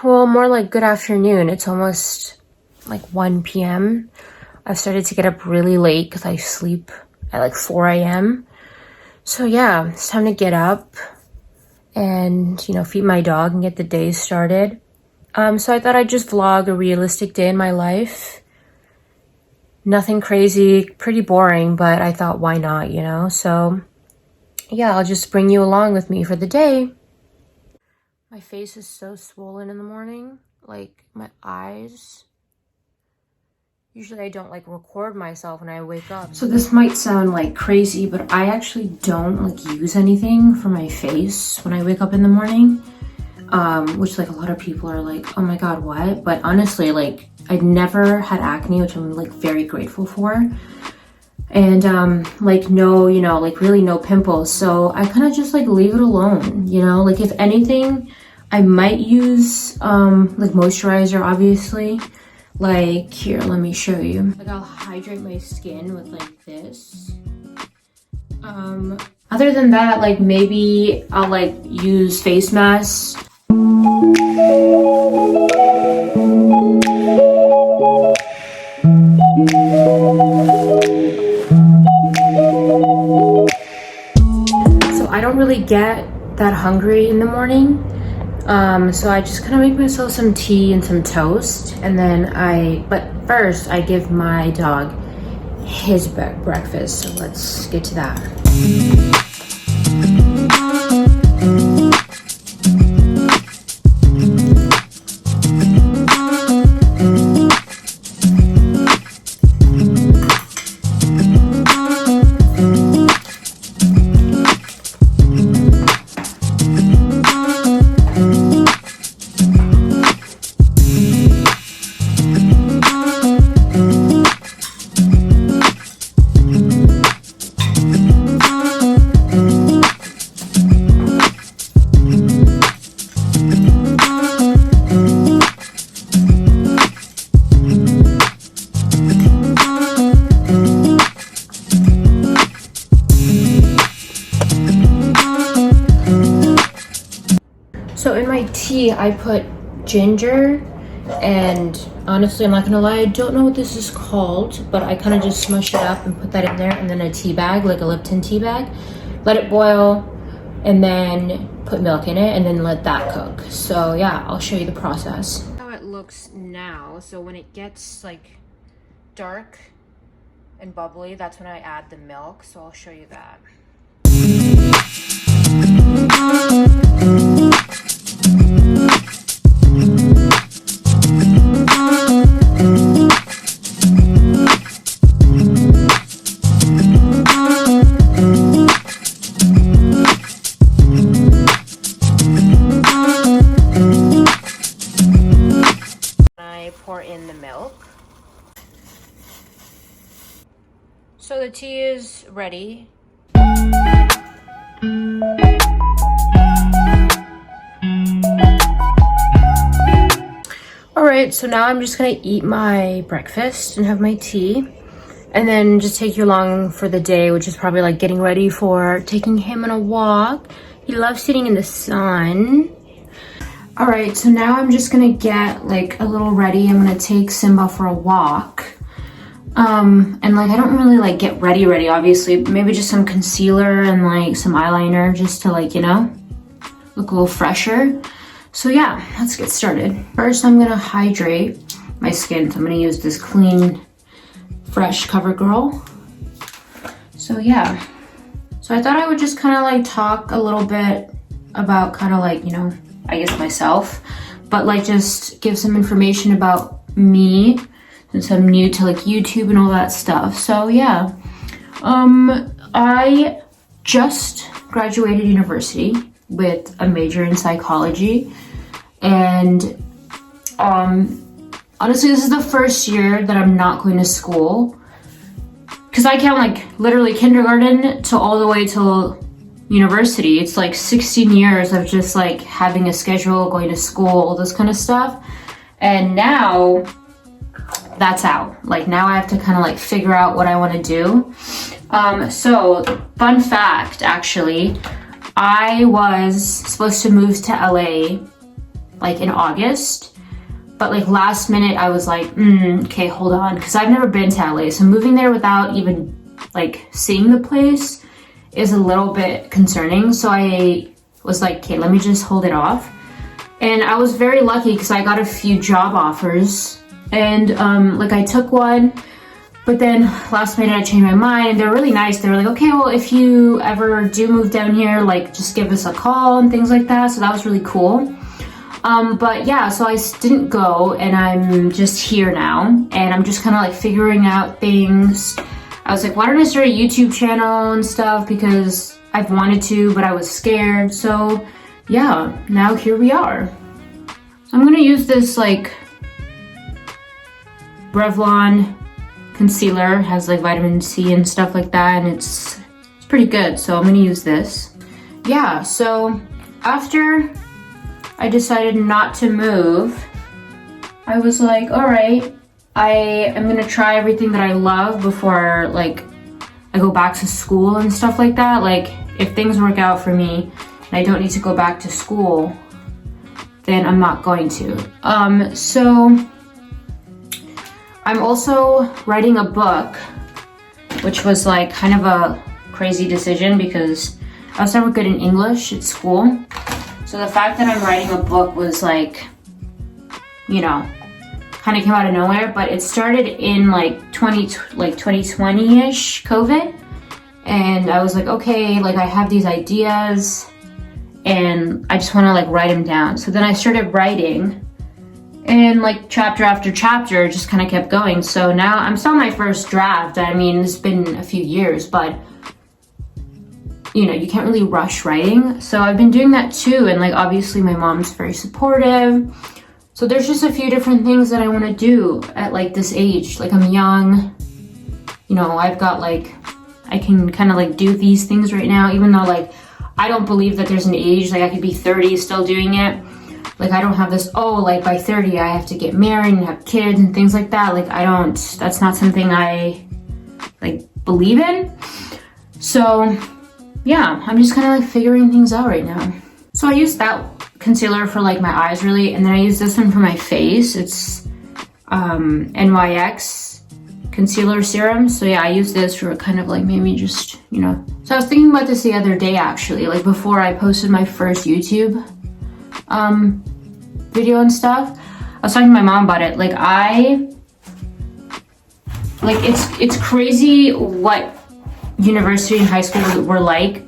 Well, more like good afternoon. It's almost like 1 p.m. I've started to get up really late because I sleep at like 4 a.m. So yeah, it's time to get up and, feed my dog and get the day started. So I thought I'd just vlog a realistic day in my life. Nothing crazy, pretty boring, but I thought, why not, So yeah, I'll just bring you along with me for the day. My face is so swollen in the morning, like my eyes. Usually I don't like record myself when I wake up. So this might sound like crazy, but I actually don't like use anything for my face when I wake up in the morning. Which like a lot of people are like, oh my God, what? But honestly, like I've never had acne, which I'm like very grateful for. And like no, like really no pimples. So I kind of just like leave it alone, like if anything, I might use like moisturizer, obviously. Like here, let me show you. Like I'll hydrate my skin with like this. Other than that, like maybe I'll like use face masks. So I don't really get that hungry in the morning. So I just kind of make myself some tea and some toast, and then but first I give my dog his breakfast, so let's get to that. So in my tea, I put ginger, and honestly, I'm not gonna lie, I don't know what this is called, but I kind of just smush it up and put that in there, and then a tea bag, like a Lipton tea bag, let it boil, and then put milk in it, and then let that cook. So yeah, I'll show you the process. How it looks now. So when it gets like dark and bubbly, that's when I add the milk. So I'll show you that. Pour in the milk. So the tea is ready. Alright, so now I'm just gonna eat my breakfast and have my tea, and then just take you along for the day, which is probably like getting ready for taking him on a walk. He loves sitting in the sun. Alright, so now I'm just gonna get like a little ready. I'm gonna take Simba for a walk. And like I don't really like get ready, obviously. Maybe just some concealer and like some eyeliner just to like, look a little fresher. So yeah, let's get started. First, I'm gonna hydrate my skin. So I'm gonna use this clean, fresh CoverGirl. So yeah. So I thought I would just kind of like talk a little bit about kind of like, I guess myself, but like just give some information about me since I'm new to like YouTube and all that stuff. So yeah, I just graduated university with a major in psychology, and honestly this is the first year that I'm not going to school, because I count like literally kindergarten to all the way till university. It's like 16 years of just like having a schedule, going to school, all this kind of stuff. And now that's out. Like now I have to kind of like figure out what I want to do. So fun fact, actually, I was supposed to move to LA like in August. But like last minute I was like, okay, hold on, because I've never been to LA, so moving there without even like seeing the place is a little bit concerning. So I was like, okay, let me just hold it off. And I was very lucky because I got a few job offers, and like I took one, but then last minute I changed my mind, and they're really nice. They were like, okay, well, if you ever do move down here, like just give us a call and things like that. So that was really cool. But yeah, so I didn't go, and I'm just here now, and I'm just kind of like figuring out things. I was like, why don't I start a YouTube channel and stuff, because I've wanted to, but I was scared. So yeah, now here we are. I'm gonna use this like Revlon concealer, it has like vitamin C and stuff like that, and it's pretty good. So I'm gonna use this. Yeah, so after I decided not to move, I was like, all right, I am gonna try everything that I love before like I go back to school and stuff like that. Like if things work out for me and I don't need to go back to school, then I'm not going to. So I'm also writing a book, which was like kind of a crazy decision because I was never good in English at school. So the fact that I'm writing a book was like, you know, kind of came out of nowhere, but it started in like 2020-ish, COVID. And I was like, okay, like I have these ideas and I just want to like write them down. So then I started writing, and like chapter after chapter just kind of kept going. So now I'm still on my first draft. I mean, it's been a few years, but you know, you can't really rush writing. So I've been doing that too. And like, obviously my mom's very supportive. So there's just a few different things that I want to do at like this age. Like I'm young, you know, I've got like, I can kind of like do these things right now, even though like, I don't believe that there's an age, like I could be 30 still doing it. Like I don't have this, oh, like by 30 I have to get married and have kids and things like that. Like I don't, that's not something I like believe in. So yeah, I'm just kind of like figuring things out right now. So I used that concealer for like my eyes really, and then I use this one for my face. It's NYX concealer serum. So yeah, I use this for kind of like maybe just, you know. So I was thinking about this the other day actually, like before I posted my first YouTube video and stuff. I was talking to my mom about it. Like it's crazy what university and high school were like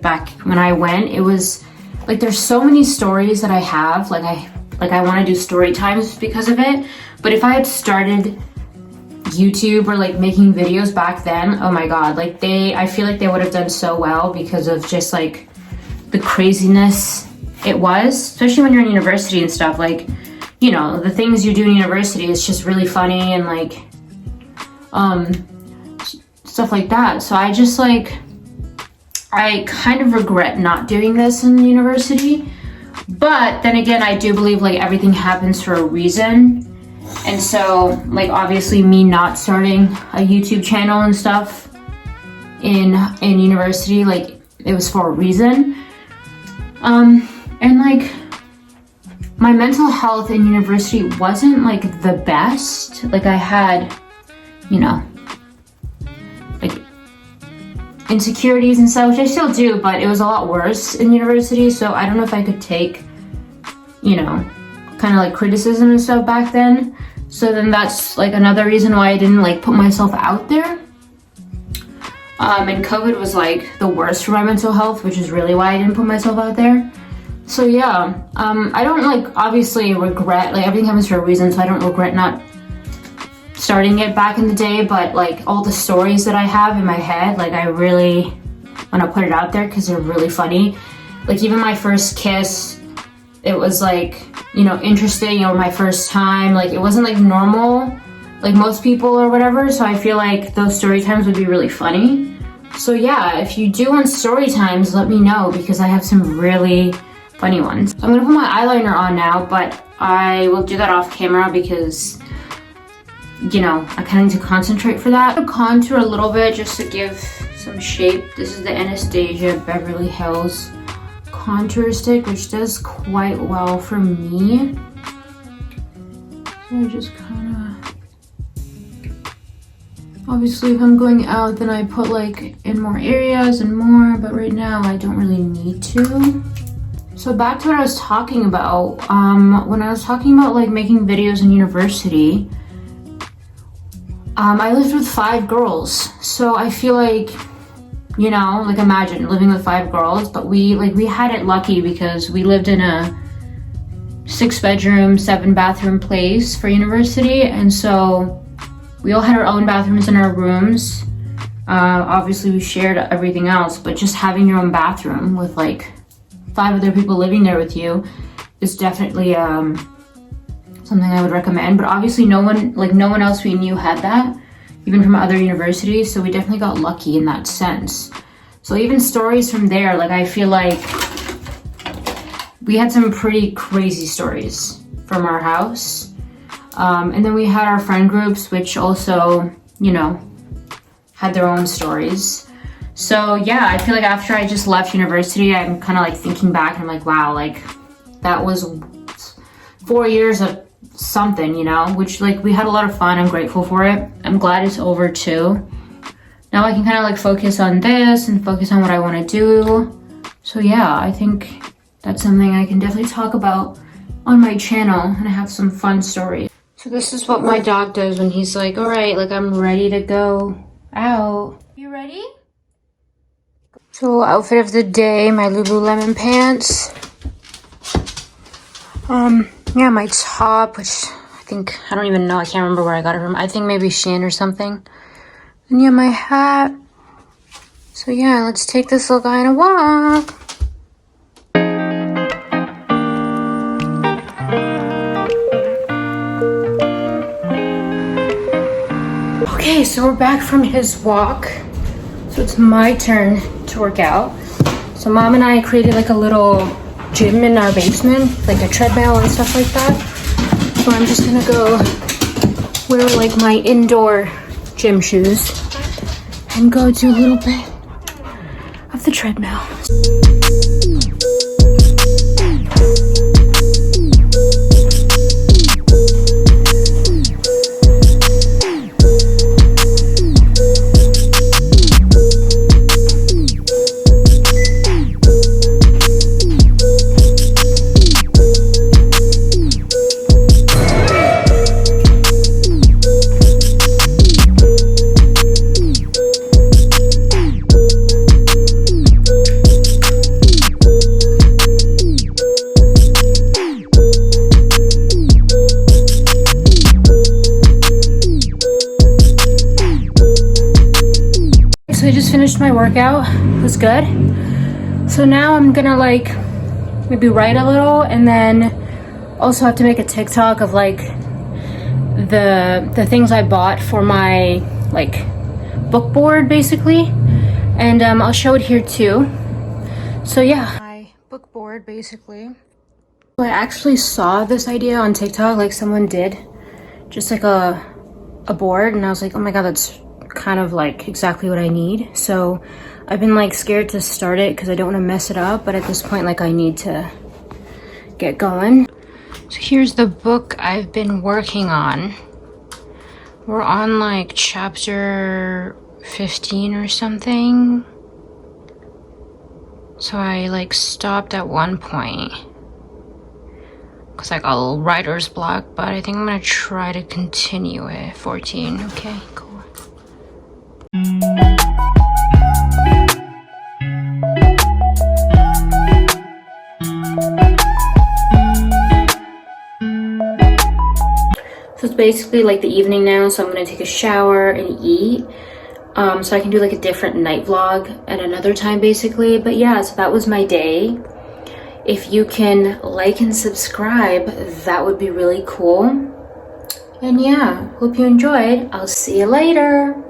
back when I went. It was like there's so many stories that I have, like I want to do story times because of it. But if I had started YouTube or like making videos back then, oh my god, like I feel like they would have done so well because of just like the craziness it was, especially when you're in university and stuff. Like, you know, the things you do in university is just really funny and like stuff like that. So I just like, I kind of regret not doing this in university, but then again, I do believe like everything happens for a reason. And so like obviously me not starting a YouTube channel and stuff in university, like it was for a reason. And like my mental health in university wasn't like the best. Like I had, you know, like insecurities and stuff, which I still do, but it was a lot worse in university. So I don't know if I could take, you know, kind of like criticism and stuff back then. So then that's like another reason why I didn't like put myself out there. And COVID was like the worst for my mental health, which is really why I didn't put myself out there. So yeah, I don't like obviously regret, like everything happens for a reason, so I don't regret not starting it back in the day, but like all the stories that I have in my head, like I really want to put it out there because they're really funny. Like even my first kiss, it was like, you know, interesting, or my first time, like it wasn't like normal, like most people or whatever. So I feel like those story times would be really funny. So yeah, if you do want story times, let me know because I have some really funny ones. So I'm gonna put my eyeliner on now, but I will do that off camera because, you know, I kind of need to concentrate for that. I'll contour a little bit just to give some shape. This is the Anastasia Beverly Hills contour stick, which does quite well for me. So I just kind of, obviously if I'm going out, then I put like in more areas and more, but right now I don't really need to. So back to what I was talking about. When I was talking about like making videos in university, I lived with 5 girls. So I feel like, you know, like imagine living with 5 girls, but we had it lucky because we lived in a 6-bedroom, 7-bathroom place for university. And so we all had our own bathrooms in our rooms. Obviously we shared everything else, but just having your own bathroom with like 5 other people living there with you is definitely something I would recommend. But obviously no one else we knew had that, even from other universities, so we definitely got lucky in that sense. So even stories from there, like I feel like we had some pretty crazy stories from our house. And then we had our friend groups, which also, you know, had their own stories. So yeah, I feel like after I just left university, I'm kind of like thinking back and I'm like, wow, like that was 4 years of something, you know, which like we had a lot of fun. I'm grateful for it. I'm glad it's over too. Now I can kind of like focus on this and focus on what I want to do. So yeah, I think that's something I can definitely talk about on my channel, and I have some fun stories. So this is what my dog does when he's like, all right, like I'm ready to go out. You ready? So outfit of the day, my Lululemon pants. Yeah, my top, which I think, I don't even know, I can't remember where I got it from. I think maybe Shein or something. And yeah, my hat. So yeah, let's take this little guy on a walk. Okay, so we're back from his walk. So it's my turn to work out. So mom and I created like a little gym in our basement, like a treadmill and stuff like that. So I'm just gonna go wear like my indoor gym shoes and go do a little bit of the treadmill. So I just finished my workout. It was good. So now I'm gonna like maybe write a little, and then also have to make a TikTok of like the things I bought for my like book board basically, and I'll show it here too. So yeah, my book board basically. I actually saw this idea on TikTok, like someone did just like a board, and I was like, oh my god, that's kind of like exactly what I need. So I've been like scared to start it because I don't want to mess it up, but at this point like I need to get going. So here's the book I've been working on. We're on like chapter 15 or something. So I like stopped at one point because I got a little writer's block, but I think I'm gonna try to continue it. 14. Okay, cool. So it's basically like the evening now, so I'm gonna take a shower and eat, so I can do like a different night vlog at another time basically. But yeah, so that was my day. If you can like and subscribe, that would be really cool. And yeah, hope you enjoyed. I'll see you later.